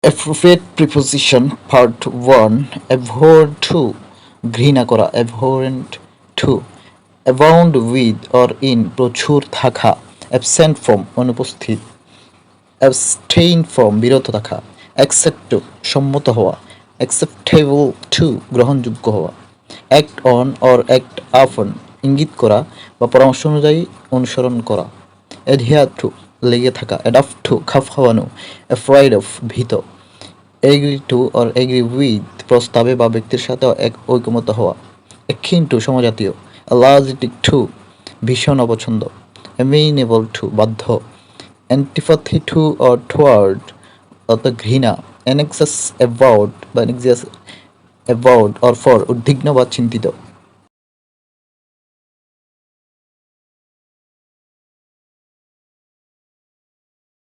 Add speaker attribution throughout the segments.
Speaker 1: Appropriate preposition part 1 abhor to ঘৃণা করা abhorrent to abound with or in প্রচুর থাকা absent from অনুপস্থিত abstain from বিরত থাকা accept to সম্মত হওয়া acceptable to গ্রহণযোগ্য হওয়া act on or act upon ইঙ্গিত করা বা পরামর্শ অনুযায়ী অনুসরণ করা adhere to লেগে থাকা adapt to খাপ খাওয়ানো afraid of ভীত agree to or agree with প্রস্তাবে বা ব্যক্তির সাথে এক ঐকমত্য হওয়া এক্ষিন টু সমজাতীয় অ্যালার্জিটিক টু ভীষণ অপছন্দ অ্যামেইনেবল টু বাধ্য অ্যান্টিপ্যাথি টু অর টুয়ার্ড অর্থ ঘৃণা অ্যানেক্সাস অ্যাবাউট বা অ্যানেক্সিয়াস অ্যাবাউট অর ফর উদ্বিগ্ন বা চিন্তিত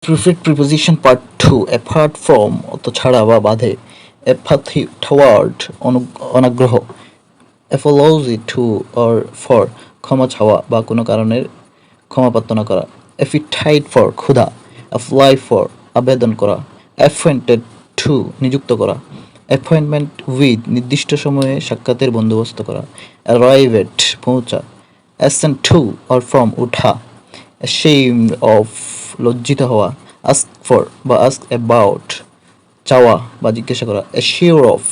Speaker 1: প্রিফিট প্রিপোজিশন পার্ট 2 অ্যাপার্ট ফ্রম অত ছাড়া বা বাধে অ্যাপাথি টুয়ার্ড অনাগ্রহ অ্যাপোলজি টু অর ফর ক্ষমা চাওয়া বা কোনো কারণের ক্ষমা প্রার্থনা করা অ্যাপিটাইট ফর ক্ষুধা অ্যাপ্লাই ফর আবেদন করা অ্যাপয়েন্টেড টু নিযুক্ত করা অ্যাপয়েন্টমেন্ট উইথ নির্দিষ্ট সময়ে সাক্ষাতের বন্দোবস্ত করা অ্যারাইভেট পৌঁছা অ্যাসেন্ট টু অর ফ্রম উঠা ashamed of লজ্জিত হওয়া ask for বা ask about চাওয়া বা জিজ্ঞাসা করা assure of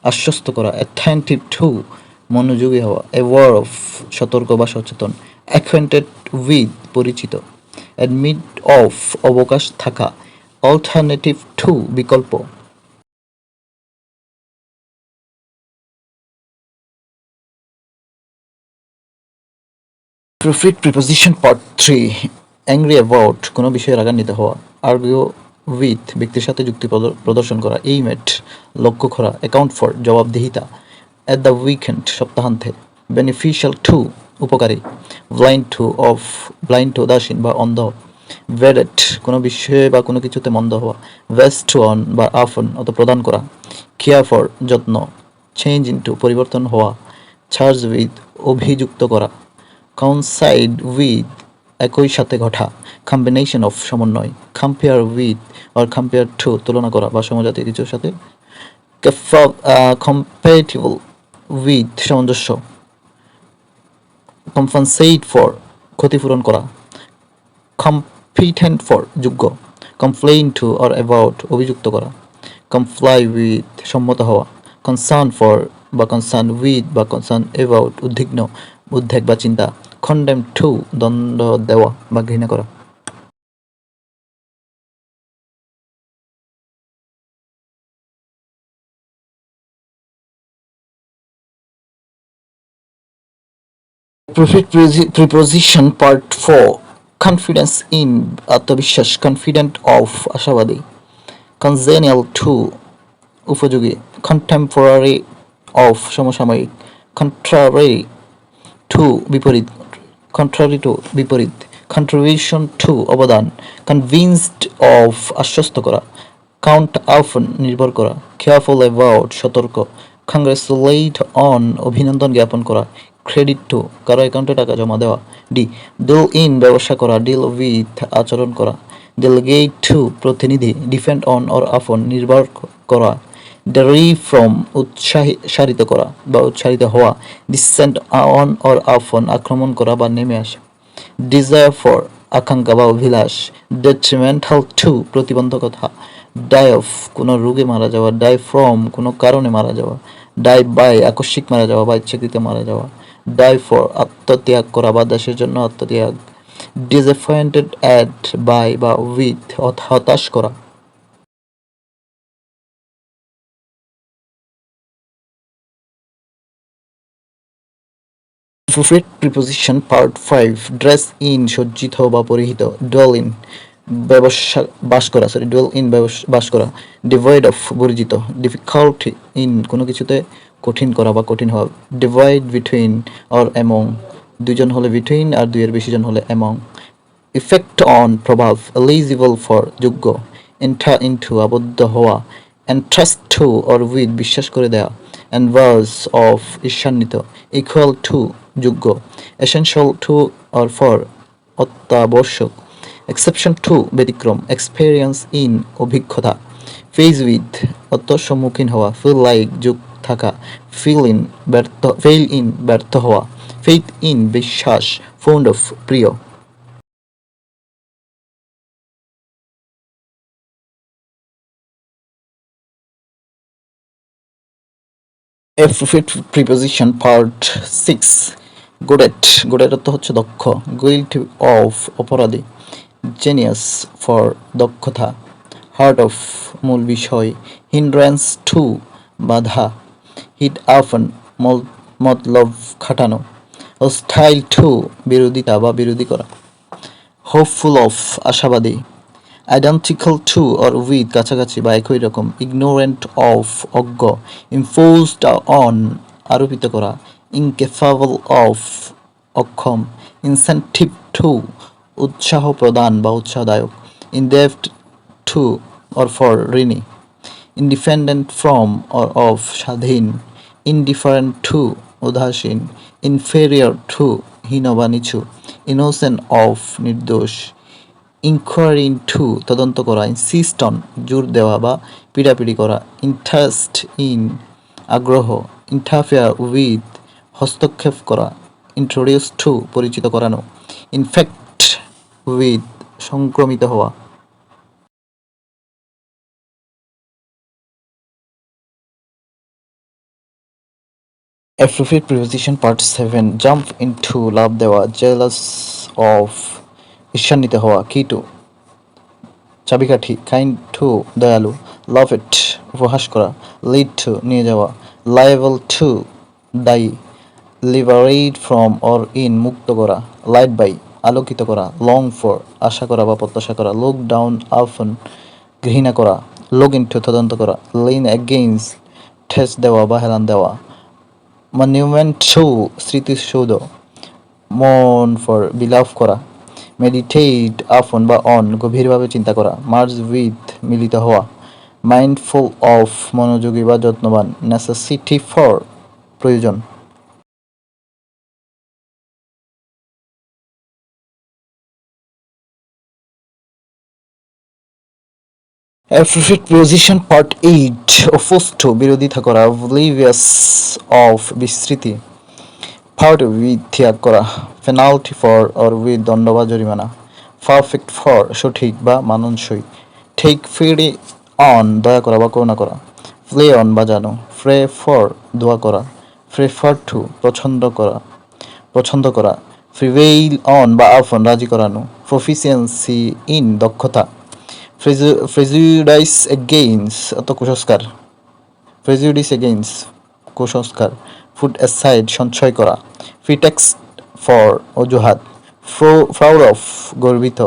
Speaker 1: আশ্বস্ত করা attentive to মনোযোগী হওয়া aware of সতর্ক বা সচেতন acquainted with পরিচিত admit of অবকাশ থাকা alternative to বিকল্প প্রিফিট প্রিপোজিশন পার্ট 3 অ্যাংরি অ্যাবাউট কোনো বিষয়ে রাগান্বিত হওয়া আর্গুও উইথ ব্যক্তির সাথে যুক্তি প্রদর্শন করা এইমেট লক্ষ্য করা অ্যাকাউন্ট ফর জবাবদিহিতা অ্যাট দ্য উইকেন্ড সপ্তাহান্তে বেনিফিশিয়াল টু উপকারী ব্লাইন্ড টু উদাসীন বা অন্ধ ভেডেট কোনো বিষয়ে বা কোনো কিছুতে মন্দ হওয়া ভেস্ট টু অন বা আফন অত প্রদান করা কেয়ার ফর যত্ন চেঞ্জ ইন্টু পরিবর্তন হওয়া চার্জ উইথ অভিযুক্ত করা coincide with একই সাথে ঘটা কম্বিনেশন অফ সমন্বয় compare with or compare to তুলনা করা বা সমজাতীয় কিছুর সাথে কম্পেটিবল উইথ সামঞ্জস্য কম্পেনসেট ফর ক্ষতিপূরণ করা কম্পিটেন্ট ফর যোগ্য কমপ্লেইন টু অর অ্যাবাউট অভিযুক্ত করা কমপ্লাই উইথ সম্মত হওয়া কনসার্ন ফর বা কনসার্ন উইথ বা কনসার্ন অ্যাবাউট উদ্বিগ্ন উদ্বেগ বা চিন্তা কন্ডেম টু দণ্ড দেওয়া বা ঘৃণা করা প্রিপোজিশন পার্ট 4 কনফিডেন্স ইন আত্মবিশ্বাস কনফিডেন্ট অফ আশাবাদী কনজেনিয়াল টু উপযোগী কন্টেম্পোরারি অফ সমসাময়িক কন্ট্রারি টু বিপরীত কন্ট্রারি টু বিপরীত কন্ট্রিবিউশন টু অবদান কনভিন্সড অফ আশ্বস্ত করা কাউন্ট অফন নির্ভর করা কেয়ারফুল অ্যাবাউট সতর্ক কংগ্রেচুলেট অন অভিনন্দন জ্ঞাপন করা ক্রেডিট টু কারো অ্যাকাউন্টে টাকা জমা দেওয়া ডি ডিল ইন ব্যবসা করা ডিল উইথ আচরণ করা ডেলিগেট টু প্রতিনিধি ডিপেন্ড অন অর আপন নির্ভর করা ডেরিভ ফ্রম উৎসাহিত করা বা উৎসাহিত হওয়া ডিসেন্ট অন অর আপন আক্রমণ করা বা নেমে আসা ডিজায়ার ফর আকাঙ্ক্ষা বা অভিলাষ ডেট্রিমেন্টাল টু প্রতিবন্ধকতা ডাই অফ কোনো রোগে মারা যাওয়া ডাই ফ্রম কোনো কারণে মারা যাওয়া ডাই বাই আকস্মিক মারা যাওয়া বা ইচ্ছাকৃত মারা যাওয়া ডাই ফর আত্মত্যাগ করা বা দেশের জন্য আত্মত্যাগ ডিসঅ্যাপয়েন্টেড অ্যাট বাই বা উইথ হতাশ করা প্রিফিট প্রিপোজিশন পার্ট 5 ড্রেস ইন সজ্জিত বা পরিহিত ডোয়েল ইন বাস করা ডিভয়েড অফ বর্জিত ডিফিকাল্টি ইন কোনো কিছুতে কঠিন করা বা কঠিন হওয়া ডিভাইড বিটুইন অর অ্যামং দুজন হলে বিটুইন আর দুইয়ের বেশি জন হলে অ্যামং ইফেক্ট অন প্রভাব এলিজিবল ফর যোগ্য এন্টার ইনটু আবদ্ধ হওয়া এন্ট্রাস্ট টু অর উইথ বিশ্বাস করে দেওয়া অ্যানভার্স অফ ঈর্ষান্বিত ইকুয়াল টু যোগ্য এসেনশিয়াল টু অর ফর অত্যাবশ্যক এক্সেপশন টু ব্যতিক্রম এক্সপেরিয়েন্স ইন অভিজ্ঞতা ফেস উইথ অর্থ সম্মুখীন হওয়া, ফিল লাইক যোগ থাকা, ফেইল ইন ব্যর্থ হওয়া, ফেইথ ইন বিশ্বাস, ফন্ড অফ প্রিয়। Appropriate preposition part 6. Good at. Good at অর্থ হচ্ছে দক্ষ, guilty of অপরাধী, genius for দক্ষতা, heart of মূল বিষয়, hindrance to বাধা, hit often মতলব খাটানো, hostile to বিরোধিতা বা বিরোধী করা, hopeful of আশাবাদী, identical to or with কাছাকাছি বা একই রকম, ignorant of অজ্ঞ, imposed on আরোপিত করা, incapable of অক্ষম, incentive to উৎসাহ প্রদান বা উৎসাহদায়ক, indebted to or for ঋণী, independent from or of স্বাধীন, indifferent to উদাসীন, inferior to হীন বা নিচু, innocent of নির্দোষ, ইনকোয়ারি ইনটু তদন্ত করা, ইনসিস্ট অন জোর দেওয়া বা পিড়াপিড়ি করা, ইন্টারেস্ট ইন আগ্রহ, ইন্টারফেয়ার উইথ হস্তক্ষেপ করা, ইন্ট্রোডিউস টু পরিচিত করানো, ইনফেক্ট উইথ সংক্রমিত হওয়া। Appropriate preposition part 7. Jump into লাভ দেওয়া, jealous of ঈর্ষান্বিত হওয়া, key to চাবিকাঠি, কাইন্ড টু দয়ালু, লাভ ইট উপহাস করা, লিড টু নিয়ে যাওয়া, লাইবল টু দায়ী, লিবারেট ফ্রম অর ইন মুক্ত করা, লাইট বাই আলোকিত করা, লং ফর আশা করা বা প্রত্যাশা করা, লুক ডাউন আফন ঘৃণা করা, লুক ইনটু তদন্ত করা, লিন এগেইনস্ট ঠেস দেওয়া বা হেলান দেওয়া, মনিউমেন্ট টু স্মৃতিসৌধ, মন ফর বিলাভ করা, মেডিটেট আপন বা অন গভীরভাবে চিন্তা করা, মার্জ উইথ মিলিত হওয়া, মাইন্ডফুল অফ মনোযোগী বা যত্নবান, নেসেসিটি ফর প্রয়োজন। Appropriate position part 8. Opposed to বিরোধিতা করা, oblivious of বিস্মৃতি, part with ত্যাগ করা, penalty for or with দণ্ড বা জরিমানা, perfect for সঠিক বা মানানসই, take pity on দয়া করা বা করুণা করা, play on বাজানো, pray for দোয়া করা, prefer to পছন্দ করা, prevail on বা upon রাজি করানো, proficiency in দক্ষতা, prejudice against অত কুসংস্কার, prejudice against কুসংস্কার, put aside সঞ্চয় করা, pretext for অজুহাত, proud of গর্বিত,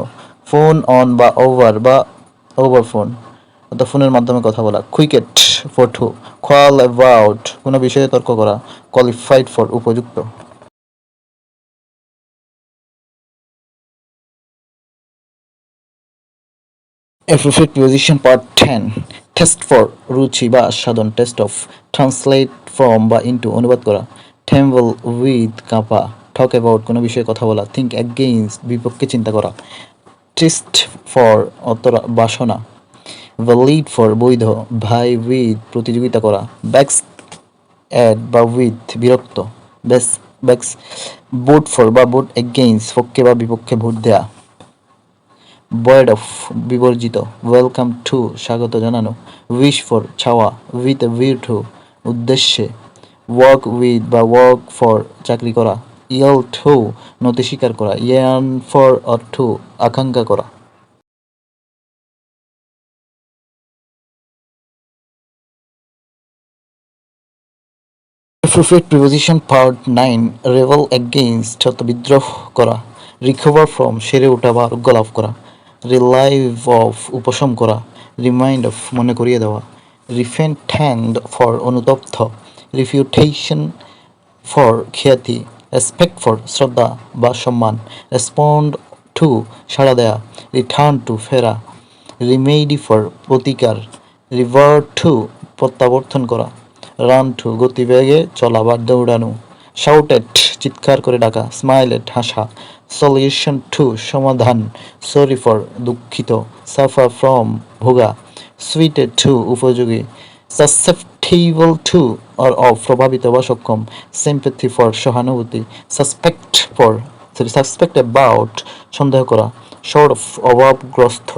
Speaker 1: ফোন অন বা ওভার ফোন অর্থাৎ ফোনের মাধ্যমে কথা বলা, কুইকেট ফর টু, quarrel about কোনো বিষয়ে তর্ক করা, qualified for উপযুক্ত। Appropriate position part 10. Test for রুচি বা আস্বাদন, টেস্ট অফ, ট্রান্সলেট ফ্রম বা ইনটু অনুবাদ করা, ট্রেম্বল উইথ কাঁপা, টক অ্যাবাউট কোনো বিষয়ে কথা বলা, থিঙ্ক অ্যাগেইনস্ট বিপক্ষে চিন্তা করা, ট্রিস্ট ফর বাসনা, ভ্যালিড ফর বৈধ, ভাই উইথ প্রতিযোগিতা করা, ব্যাক্স অ্যাড বা উইথ বিরক্ত, ব্যাক্স ভোট ফর বা ভোট এগেইনস্ট পক্ষে বা বিপক্ষে ভোট দেয়া, ভয়েড অফ বিবর্জিত, ওয়েলকাম টু স্বাগত জানানো, উইশ ফর চাওয়া, উইথ এ ভিউ টু উদ্দেশ্যে, ওয়ার্ক উইথ বা ওয়ার্ক ফর চাকরি করা, ইয়েল টু নতি স্বীকার করা, ইয়ার্ন ফর অর্থ আকাঙ্ক্ষা করা। Appropriate preposition part 9. Revel against অর্থ বিদ্রোহ করা, রিকভার ফ্রম সেরে ওঠা বা আরোগ্য লাভ করা, রিলাইভ অফ উপশম করা, রিমাইন্ড অফ মনে করিয়ে দেওয়া, রিপেন্ট্যান্ট ফর অনুতপ্ত, রিফিউটেশন ফর খ্যাতি, রেসপেক্ট ফর শ্রদ্ধা বা সম্মান, রেসপন্ড টু সাড়া দেয়া, রিটার্ন টু ফেরা, রিমেডি ফর প্রতিকার, রিভার্ট টু প্রত্যাবর্তন করা, রান টু গতিবেগে চলা বা দৌড়ানো, শাউটেড চিৎকার করে ডাকা, স্মাইলেড হাসা, সলিউশন টু সমাধান, সরি ফর দুঃখিত, সাফার ফ্রম ভোগা, সুইটেড টু উপযোগী, সাসেপ্টেবল টু প্রভাবিত বা সক্ষম, সিম্প্যাথি ফর সহানুভূতি, সাসপেক্ট অ্যাবাউট সন্দেহ করা, শর্ট অফ অভাবগ্রস্ত।